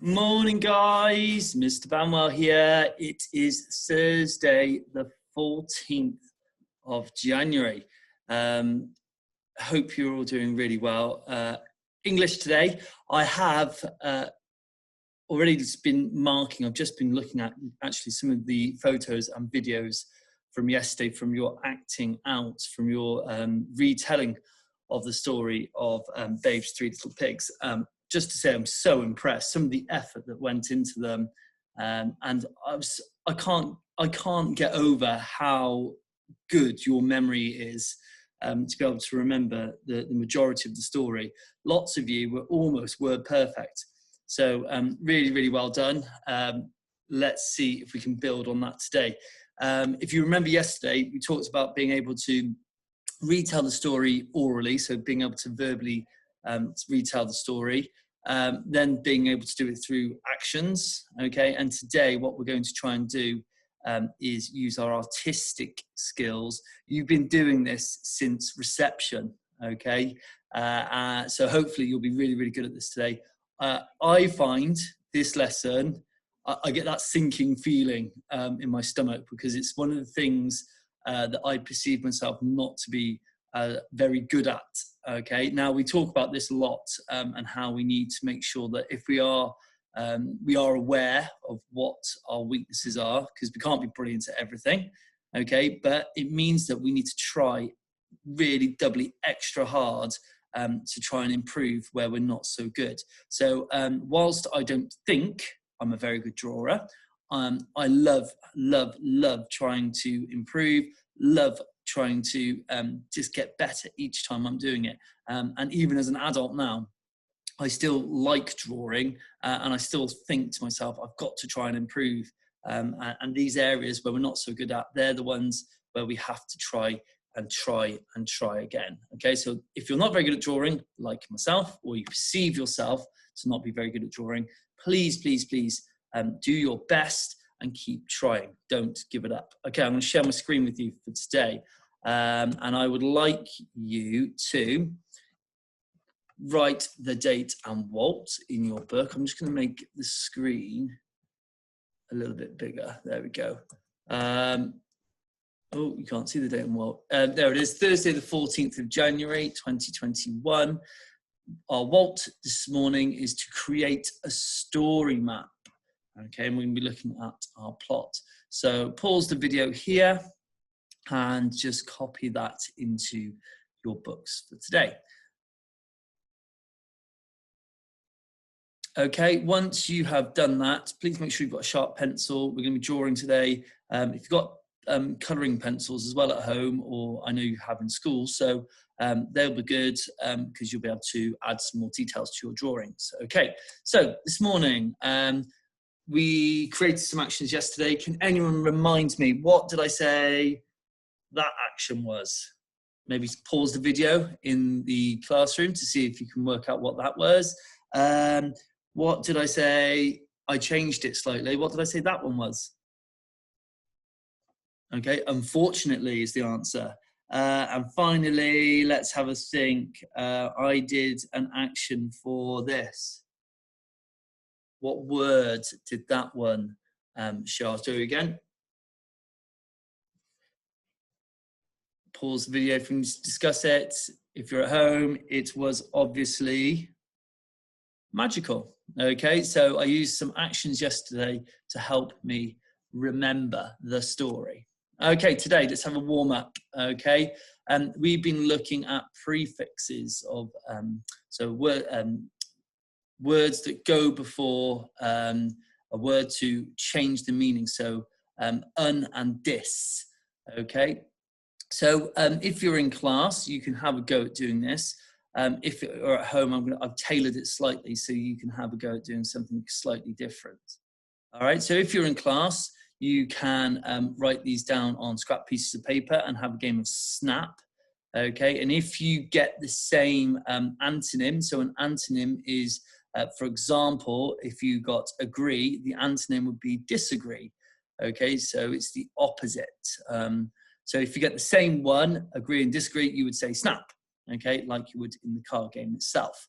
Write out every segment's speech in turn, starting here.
Morning, guys. Mr. Banwell here. It is Thursday, the 14th of January. Hope you're all doing really well. English today. I have already just been marking. I've just been looking at actually some of the photos and videos from yesterday, from your acting out, from your retelling of the story of Babe's Three Little Pigs. Just to say, I'm so impressed. Some of the effort that went into them, and I can't get over how good your memory is to be able to remember the majority of the story. Lots of you were almost word perfect. So really, really well done. Let's see if we can build on that today. If you remember yesterday, we talked about being able to retell the story orally, so being able to verbally retell the story, then being able to do it through actions, okay? And today what we're going to try and do is use our artistic skills. You've been doing this since reception, okay? So hopefully you'll be really, really good at this today. I find this lesson, I get that sinking feeling in my stomach, because it's one of the things that I perceive myself not to be very good at. Okay, now we talk about this a lot and how we need to make sure that if we are aware of what our weaknesses are, because we can't be brilliant at everything. Okay, but it means that we need to try really doubly extra hard to try and improve where we're not so good. So whilst I don't think I'm a very good drawer, I love trying to improve, love trying to just get better each time I'm doing it. And even as an adult now, I still like drawing and I still think to myself, I've got to try and improve. And these areas where we're not so good at, they're the ones where we have to try again. Okay, so if you're not very good at drawing, like myself, or you perceive yourself to not be very good at drawing, please do your best and keep trying. Don't give it up. Okay, I'm going to share my screen with you for today. And I would like you to write the date and Walt in your book. I'm just going to make the screen a little bit bigger. There we go. Oh, you can't see the date and Walt. There it is, Thursday the 14th of January, 2021. Our Walt this morning is to create a story map. Okay, and we're going to be looking at our plot. So pause the video here and just copy that into your books for today. Okay, once you have done that, please make sure you've got a sharp pencil. We're going to be drawing today. If you've got colouring pencils as well at home, or I know you have in school, so they'll be good because you'll be able to add some more details to your drawings. Okay, so this morning, we created some actions yesterday. Can anyone remind me, what did I say that action was? Maybe pause the video in the classroom to see if you can work out what that was. What did I say? I changed it slightly. What did I say that one was? Okay, unfortunately is the answer. And finally, let's have a think. I did an action for this. What word did that one show? I'll do it again. Pause the video if you can discuss it. If you're at home, it was obviously magical. Okay, so I used some actions yesterday to help me remember the story. Okay, today let's have a warm up. Okay, we've been looking at prefixes of words that go before a word to change the meaning. So un and dis. Okay, so if you're in class, you can have a go at doing this. If you're at home, I've tailored it slightly so you can have a go at doing something slightly different. All right, so if you're in class, you can write these down on scrap pieces of paper and have a game of snap. Okay, and if you get the same antonym, so an antonym is, for example, if you got agree, the antonym would be disagree. Okay, so it's the opposite. So if you get the same one, agree and disagree, you would say snap. Okay, like you would in the card game itself.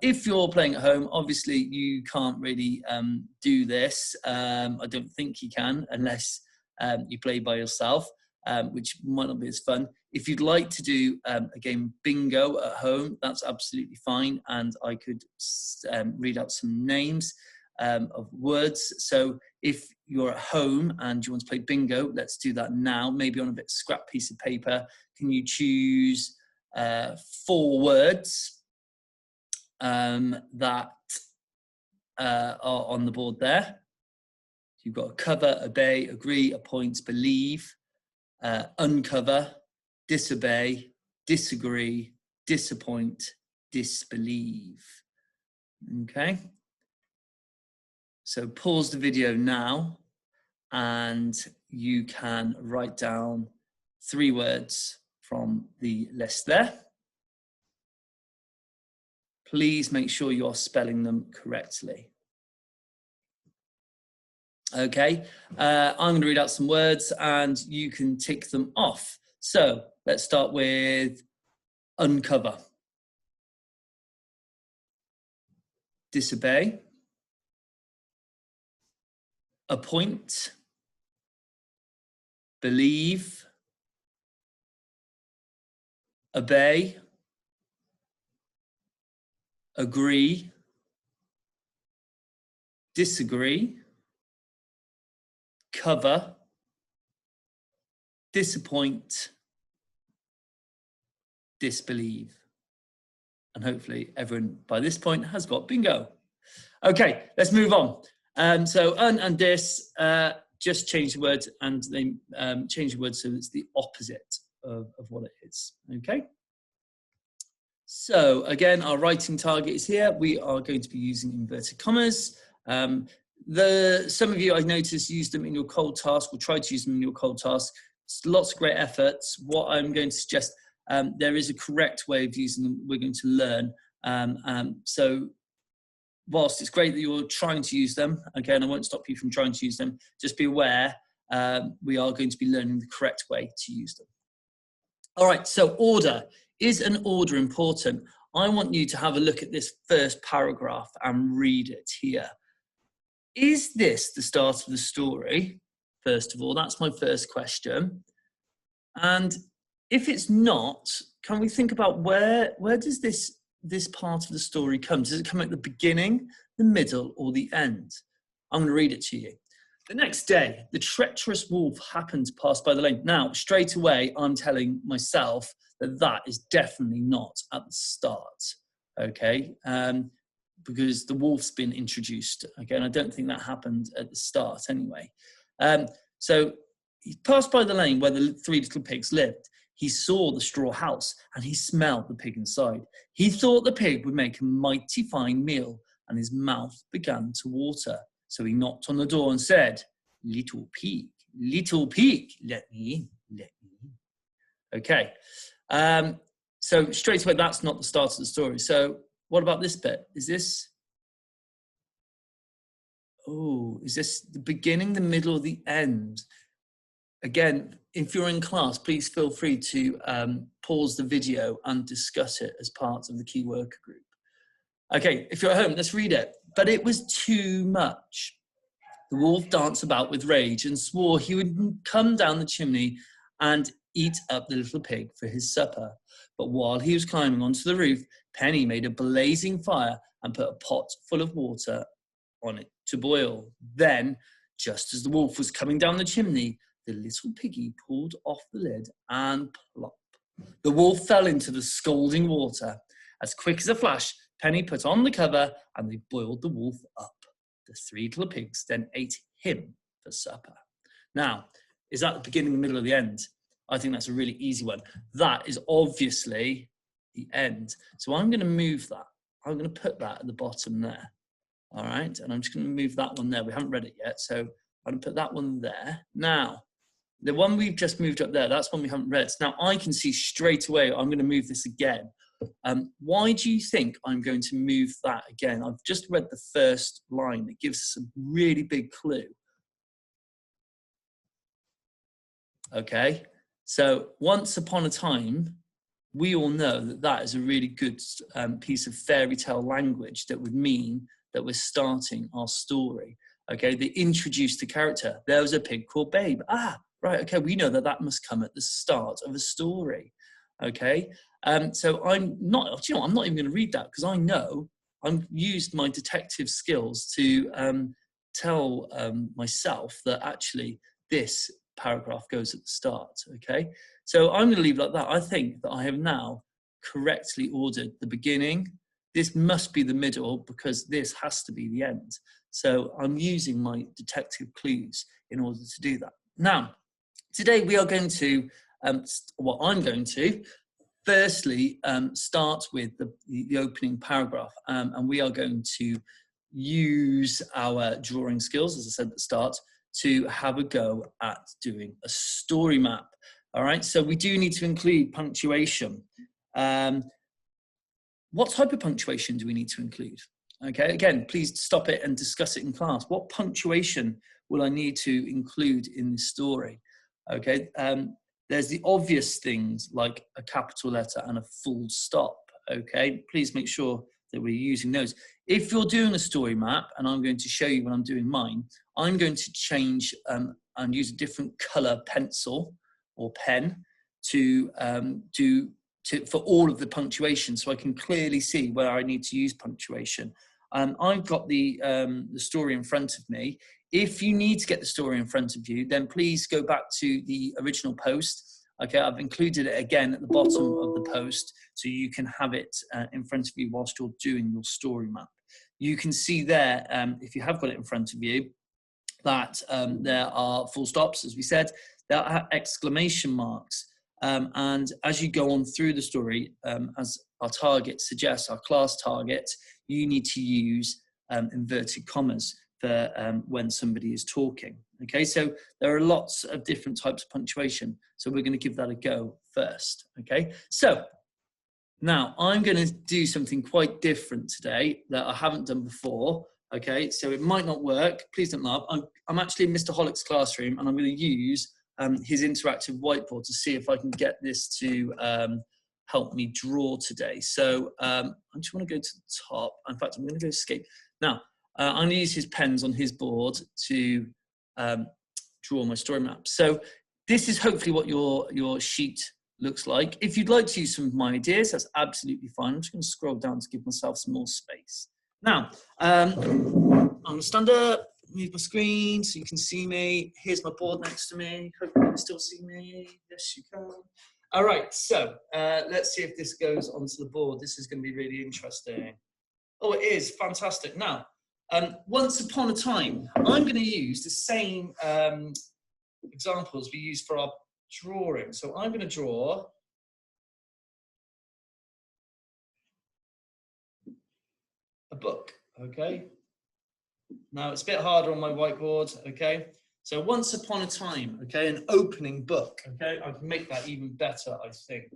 If you're playing at home, obviously you can't really do this. I don't think you can unless you play by yourself, which might not be as fun. If you'd like to do a game of bingo at home, that's absolutely fine. And I could read out some names of words. So if you're at home and you want to play bingo, let's do that now, maybe on a bit scrap piece of paper. Can you choose 4 words that are on the board there? You've got cover, obey, agree, appoint, believe, uncover, disobey, disagree, disappoint, disbelieve. Okay. So pause the video now and you can write down 3 words from the list there. Please make sure you're spelling them correctly. Okay, I'm going to read out some words and you can tick them off. So let's start with uncover, disobey, appoint, believe, obey, agree, disagree, cover, disappoint, disbelieve. And hopefully everyone by this point has got bingo. Okay, let's move on. So un and dis, just change the words and they change the words so it's the opposite of what it is. Okay. So again, our writing target is here. We are going to be using inverted commas. Some of you, I've noticed, use them in your cold task or try to use them in your cold task. It's lots of great efforts. What I'm going to suggest, there is a correct way of using them. We're going to learn. So whilst it's great that you're trying to use them, again, I won't stop you from trying to use them. Just be aware, we are going to be learning the correct way to use them. All right, so order. Is an order important? I want you to have a look at this first paragraph and read it here. Is this the start of the story? First of all, that's my first question. And if it's not, can we think about where does this part of the story come? Does it come at the beginning, the middle, or the end? I'm going to read it to you. The next day, the treacherous wolf happened to pass by the lane. Now, straight away, I'm telling myself that is definitely not at the start, okay? Because the wolf's been introduced. Again, I don't think that happened at the start anyway. So he passed by the lane where the 3 little pigs lived. He saw the straw house and he smelled the pig inside. He thought the pig would make a mighty fine meal and his mouth began to water. So he knocked on the door and said, little pig, let me in, let me in. Okay, so straight away, that's not the start of the story. So what about this bit? Is this the beginning, the middle, or the end? Again, if you're in class, please feel free to pause the video and discuss it as part of the key worker group. Okay, if you're at home, let's read it. But it was too much. The wolf danced about with rage and swore he would come down the chimney and eat up the little pig for his supper. But while he was climbing onto the roof, Penny made a blazing fire and put a pot full of water on it to boil. Then, just as the wolf was coming down the chimney, the little piggy pulled off the lid and plop. The wolf fell into the scalding water. As quick as a flash, Penny put on the cover and they boiled the wolf up. The 3 little pigs then ate him for supper. Now, is that the beginning, the middle, or the end? I think that's a really easy one. That is obviously the end. So I'm going to move that. I'm going to put that at the bottom there. All right, and I'm just going to move that one there. We haven't read it yet, so I'm going to put that one there. Now, the one we've just moved up there, that's one we haven't read. Now, I can see straight away, I'm going to move this again. Why do you think I'm going to move that again? I've just read the first line. It gives us a really big clue. Okay, so once upon a time, we all know that that is a really good piece of fairy tale language that would mean that we're starting our story. Okay, they introduced the character. There was a pig called Babe. Ah, right, okay, we know that that must come at the start of a story. Okay, so I'm not, you know, I'm not even going to read that because I know I've used my detective skills to tell myself that actually this paragraph goes at the start. Okay, so I'm going to leave it like that. I think that I have now correctly ordered the beginning. This must be the middle because this has to be the end. So I'm using my detective clues in order to do that. Now, today we are going to, I'm going to, firstly start with the opening paragraph, and we are going to use our drawing skills, as I said at the start, to have a go at doing a story map. All right, so we do need to include punctuation. What type of punctuation do we need to include? Okay, again, please stop it and discuss it in class. What punctuation will I need to include in the story? Okay, there's the obvious things like a capital letter and a full stop. Okay, please make sure that we're using those. If you're doing a story map, and I'm going to show you when I'm doing mine, I'm going to change and use a different color pencil or pen for all of the punctuation, so I can clearly see where I need to use punctuation. I've got the story in front of me. If you need to get the story in front of you, then please go back to the original post. Okay, I've included it again at the bottom of the post, so you can have it in front of you whilst you're doing your story map. You can see there, if you have got it in front of you, that there are full stops, as we said, there are exclamation marks. And as you go on through the story, as our target suggests, our class target, you need to use inverted commas for when somebody is talking. Okay, so there are lots of different types of punctuation. So we're going to give that a go first. Okay, so now I'm going to do something quite different today that I haven't done before. Okay, so it might not work. Please don't laugh. I'm actually in Mr. Hollick's classroom, and I'm going to use his interactive whiteboard to see if I can get this to help me draw today. So I just want to go to the top. In fact, I'm going to go escape. Now, I'm going to use his pens on his board to draw my story map. So this is hopefully what your sheet looks like. If you'd like to use some of my ideas, that's absolutely fine. I'm just going to scroll down to give myself some more space. Now, I'm going to stand up, move my screen so you can see me. Here's my board next to me. Hopefully you can still see me. Yes, you can. All right, so let's see if this goes onto the board. This is going to be really interesting. Oh, it is. Fantastic. Now, once upon a time, I'm going to use the same examples we used for our drawing. So I'm going to draw a book, okay? Now, it's a bit harder on my whiteboard, okay? So once upon a time, okay, an opening book, okay? I can make that even better, I think.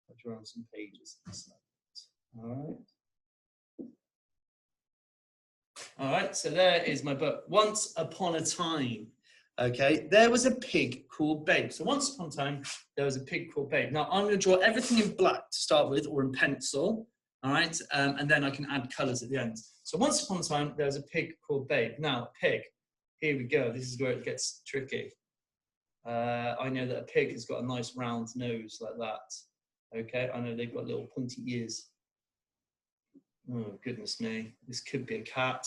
I'll draw on some pages. All right. All right, so there is my book. Once upon a time, okay, there was a pig called Babe. So once upon a time, there was a pig called Babe. Now, I'm going to draw everything in black to start with, or in pencil, all right? And then I can add colours at the end. So once upon a time, there was a pig called Babe. Now, pig, here we go. This is where it gets tricky. I know that a pig has got a nice round nose like that. Okay, I know they've got little pointy ears. Oh, goodness me. This could be a cat.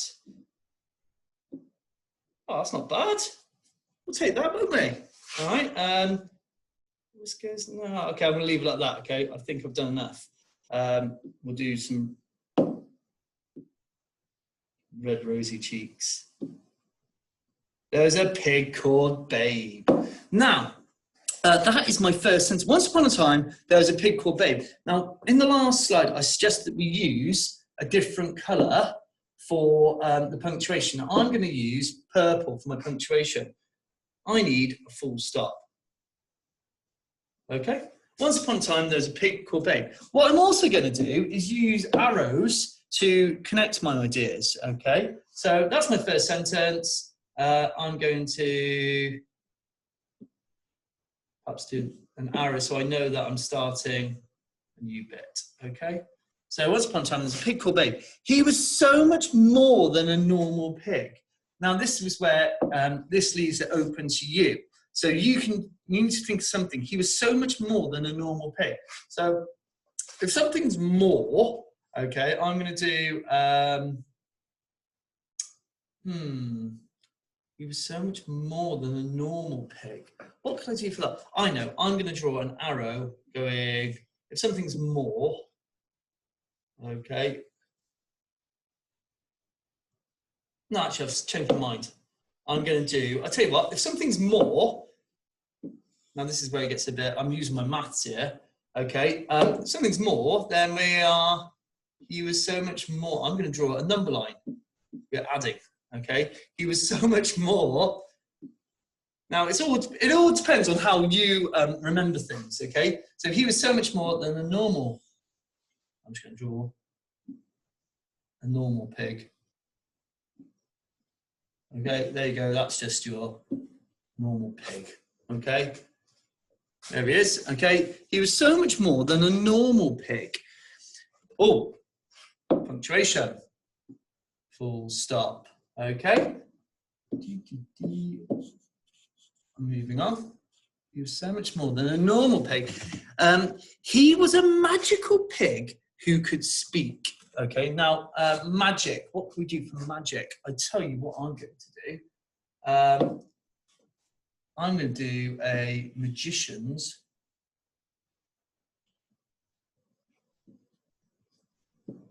Oh, that's not bad. We'll take that, won't we? All right. This goes, no, okay, I'm going to leave it like that. Okay, I think I've done enough. We'll do some red rosy cheeks. There's a pig called Babe. Now, that is my first sentence. Once upon a time, there was a pig called Babe. Now, in the last slide, I suggest that we use a different colour for the punctuation. Now, I'm going to use purple for my punctuation. I need a full stop. Okay? Once upon a time, there's a pig called Babe. What I'm also going to do is use arrows to connect my ideas. Okay? So that's my first sentence. I'm going to perhaps do an arrow so I know that I'm starting a new bit, okay? So once upon a time, there's a pig called Babe. He was so much more than a normal pig. Now, this was where this leaves it open to you. So you need to think of something. He was so much more than a normal pig. So if something's more, okay, I'm going to do, he was so much more than a normal pig. What can I do for that? I know, I'm going to draw an arrow going, if something's more, okay. No, actually, I've changed my mind. I'm going to do, I'll tell you what, if something's more, now this is where it gets a bit, I'm using my maths here, okay. If something's more, then he was so much more. I'm going to draw a number line. We're adding, okay. He was so much more. Now, it all depends on how you remember things, okay. So he was so much more than a normal, I'm just going to draw a normal pig. Okay, there you go, that's just your normal pig, okay? There he is, okay? He was so much more than a normal pig. Oh, punctuation, full stop, okay? Moving on. He was so much more than a normal pig. He was a magical pig who could speak. Okay, now magic. What can we do for magic? I tell you what I'm going to do. I'm going to do a magician's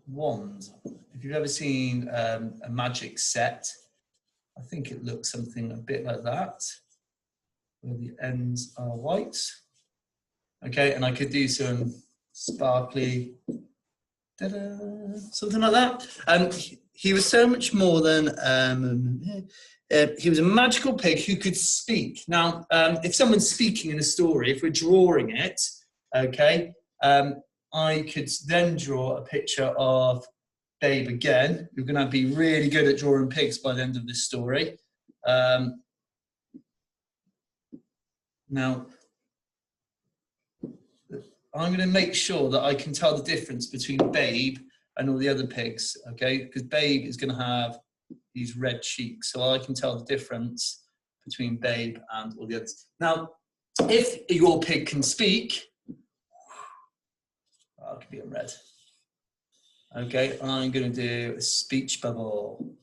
wand. If you've ever seen a magic set, I think it looks something a bit like that, where the ends are white. Okay, and I could do some sparkly. Something like that. He was so much more than, he was a magical pig who could speak. Now, if someone's speaking in a story, if we're drawing it, okay, I could then draw a picture of Babe again. We're going to be really good at drawing pigs by the end of this story. Now, I'm going to make sure that I can tell the difference between Babe and all the other pigs, okay? Because Babe is going to have these red cheeks, so I can tell the difference between Babe and all the others. Now, if your pig can speak, that could be a red. Okay, I'm going to do a speech bubble.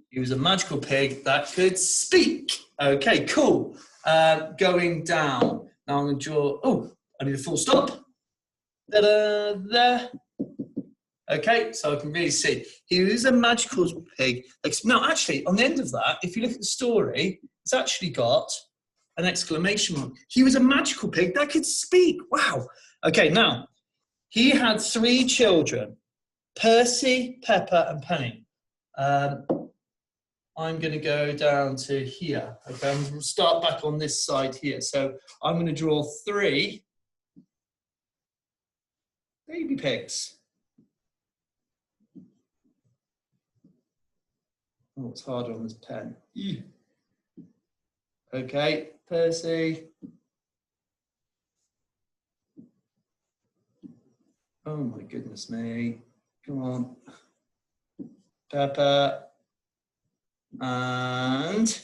He was a magical pig that could speak. Okay, cool. Going down. Now I'm going to draw, oh, I need a full stop. Da-da, there. Okay, so I can really see. He was a magical pig. Now, actually, on the end of that, if you look at the story, it's actually got an exclamation mark. He was a magical pig that could speak. Wow. Okay, now, he had 3 children, Percy, Pepper, and Penny. I'm going to go down to here. Okay, I'm going to start back on this side here. So I'm going to draw 3 baby pigs. Oh, it's harder on this pen. Okay, Percy. Oh my goodness me. Come on. Pepper. And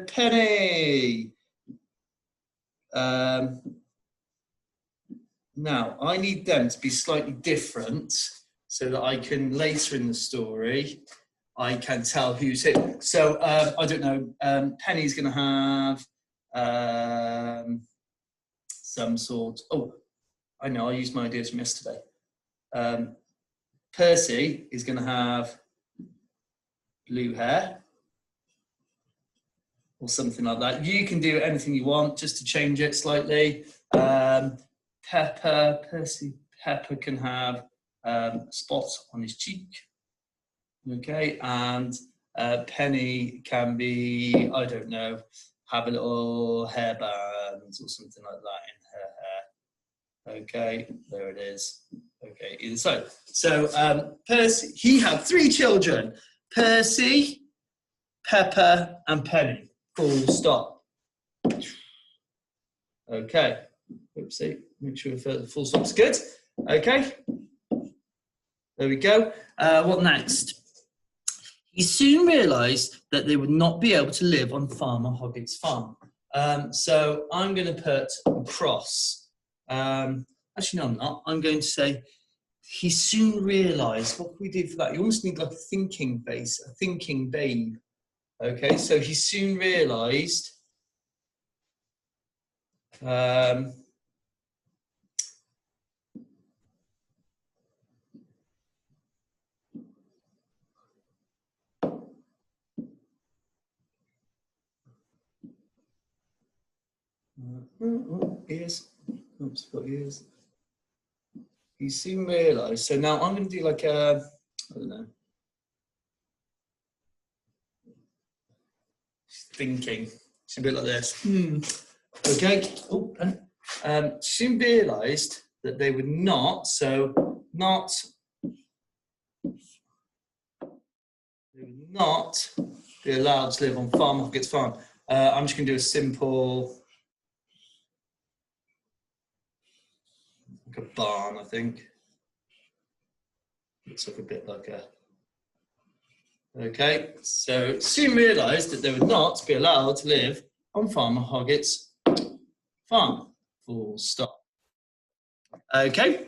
Penny. Now, I need them to be slightly different so that I can, later in the story, I can tell who's who. So, I don't know, Penny's going to have some sort, oh, I know, I used my ideas from yesterday. Percy is going to have blue hair or something like that. You can do anything you want just to change it slightly. Pepper can have a spot on his cheek. Okay, and Penny can be, I don't know, have a little hairband or something like that in her hair. Okay, there it is. Okay, either side. So Percy, he had 3 children, Percy, Pepper, and Penny. Full stop. Okay, oopsie, Make sure the full stop's good. Okay. There we go. What next? He soon realised that they would not be able to live on Farmer Hoggett's farm. So I'm going to put a cross. Actually, no, I'm not. I'm going to say he soon realised. What can we do for that? You almost need like a thinking face, a thinking babe. Okay, so he soon realised. Ears. Oops, got ears. He soon realised. So now I'm going to do like a, I don't know. Thinking. It's a bit like this. Okay. Oh, soon realised that they would not. So not. They would not be allowed to live on Farmer Hoggett's farm. I'm just going to do a simple. Like a barn, I think. Looks like a bit like a. Okay, so soon realised that they would not be allowed to live on Farmer Hoggett's farm. Full stop. Okay,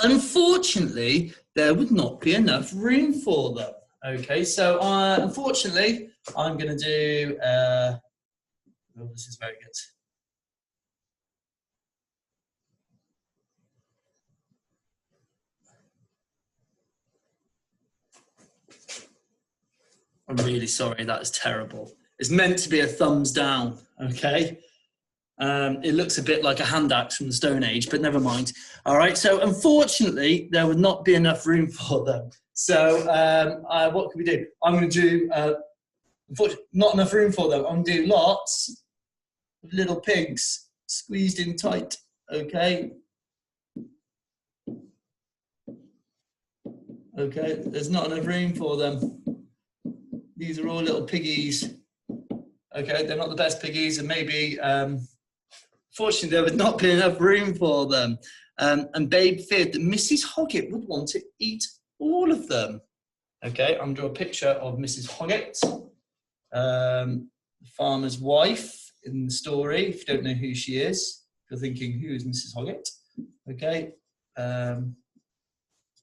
unfortunately, there would not be enough room for them. Okay, so unfortunately, I'm going to do. Oh, this is very good. I'm really sorry, that is terrible. It's meant to be a thumbs down, okay? It looks a bit like a hand axe from the Stone Age, but never mind. All right, so unfortunately, there would not be enough room for them. So what can we do? I'm going to do, unfortunately, not enough room for them. I'm going to do lots of little pigs squeezed in tight, okay? Okay, there's not enough room for them. These are all little piggies. Okay, they're not the best piggies, and maybe, fortunately, there would not be enough room for them. And Babe feared that Mrs. Hoggett would want to eat all of them. Okay, I'm going to draw a picture of Mrs. Hoggett, the farmer's wife in the story. If you don't know who she is, if you're thinking, who is Mrs. Hoggett? Okay.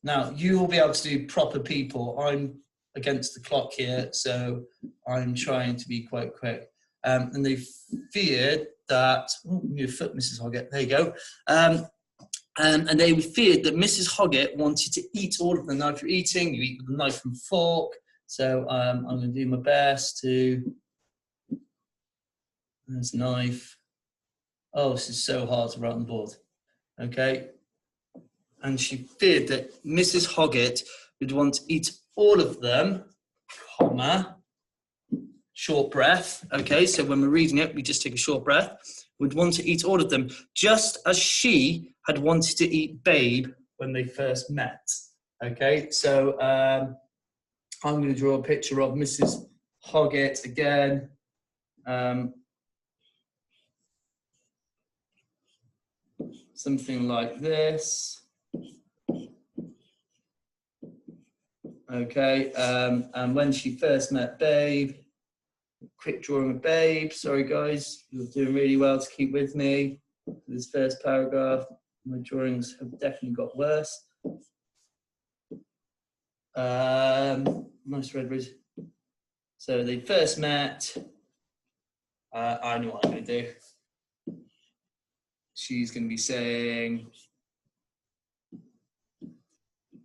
Now, you will be able to do proper people. I'm against the clock here, so I'm trying to be quite quick. And they feared that, oh, your foot, Mrs. Hoggett, there you go. And they feared that Mrs. Hoggett wanted to eat all of them. Now, if you're eating, you eat with a knife and fork. So I'm going to do my best to, there's a knife. Oh, this is so hard to write on the board. Okay. And she feared that Mrs. Hoggett would want to eat all of them, comma, short breath. Okay, so when we're reading it, we just take a short breath. Would want to eat all of them, just as she had wanted to eat Babe when they first met. Okay, so I'm going to draw a picture of Mrs. Hoggett again. Something like this. Okay, and when she first met Babe, quick drawing of Babe. Sorry guys, you're doing really well to keep with me. This first paragraph, my drawings have definitely got worse. Nice red rose. So they first met. I know what I'm going to do. She's going to be saying,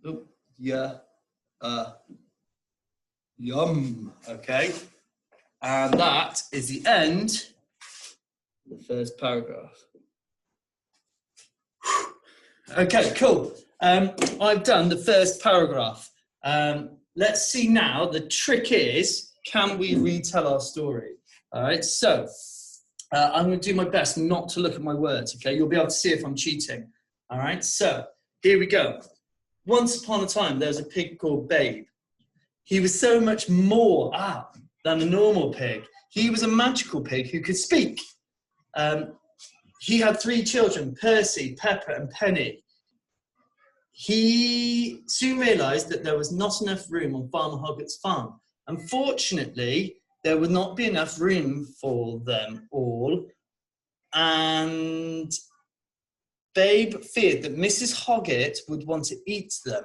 oh, yeah. Yum. Okay, and that is the end of the first paragraph. Okay, cool. I've done the first paragraph. Let's see now. The trick is, can we retell our story? All right, so I'm going to do my best not to look at my words. Okay, you'll be able to see if I'm cheating. All right, so here we go. Once upon a time, there was a pig called Babe. He was so much more than a normal pig. He was a magical pig who could speak. he had 3 children, Percy, Pepper and Penny. He soon realised that there was not enough room on Farmer Hoggett's farm. Unfortunately, there would not be enough room for them all, and Babe feared that Mrs. Hoggett would want to eat them,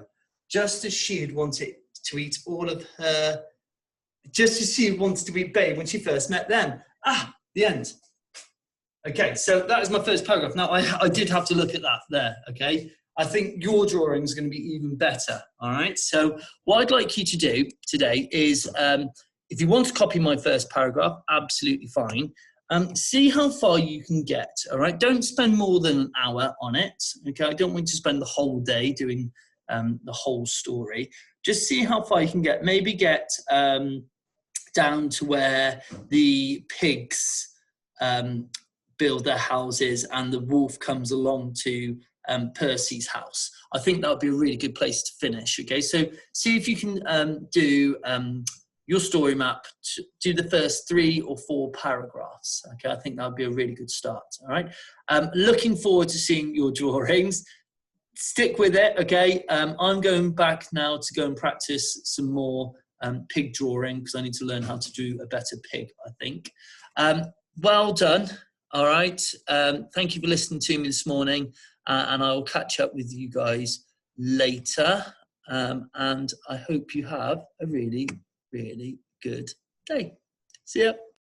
just as she had wanted to eat all of her, just as she wanted to eat Babe when she first met them. Ah, the end. Okay, so that is my first paragraph. Now, I did have to look at that there, okay? I think your drawing is going to be even better, all right? So what I'd like you to do today is, if you want to copy my first paragraph, absolutely fine. See how far you can get, all right? Don't spend more than an hour on it, okay? I don't want you to spend the whole day doing the whole story. Just see how far you can get. Maybe get down to where the pigs build their houses and the wolf comes along to Percy's house. I think that would be a really good place to finish, okay? So see if you can do your story map, do the first 3 or 4 paragraphs, okay? I think that would be a really good start, all right? Looking forward to seeing your drawings. Stick with it, okay? I'm going back now to go and practice some more pig drawing because I need to learn how to do a better pig, I think. Well done, all right? Thank you for listening to me this morning, and I will catch up with you guys later, and I hope you have a really, really good day. See ya.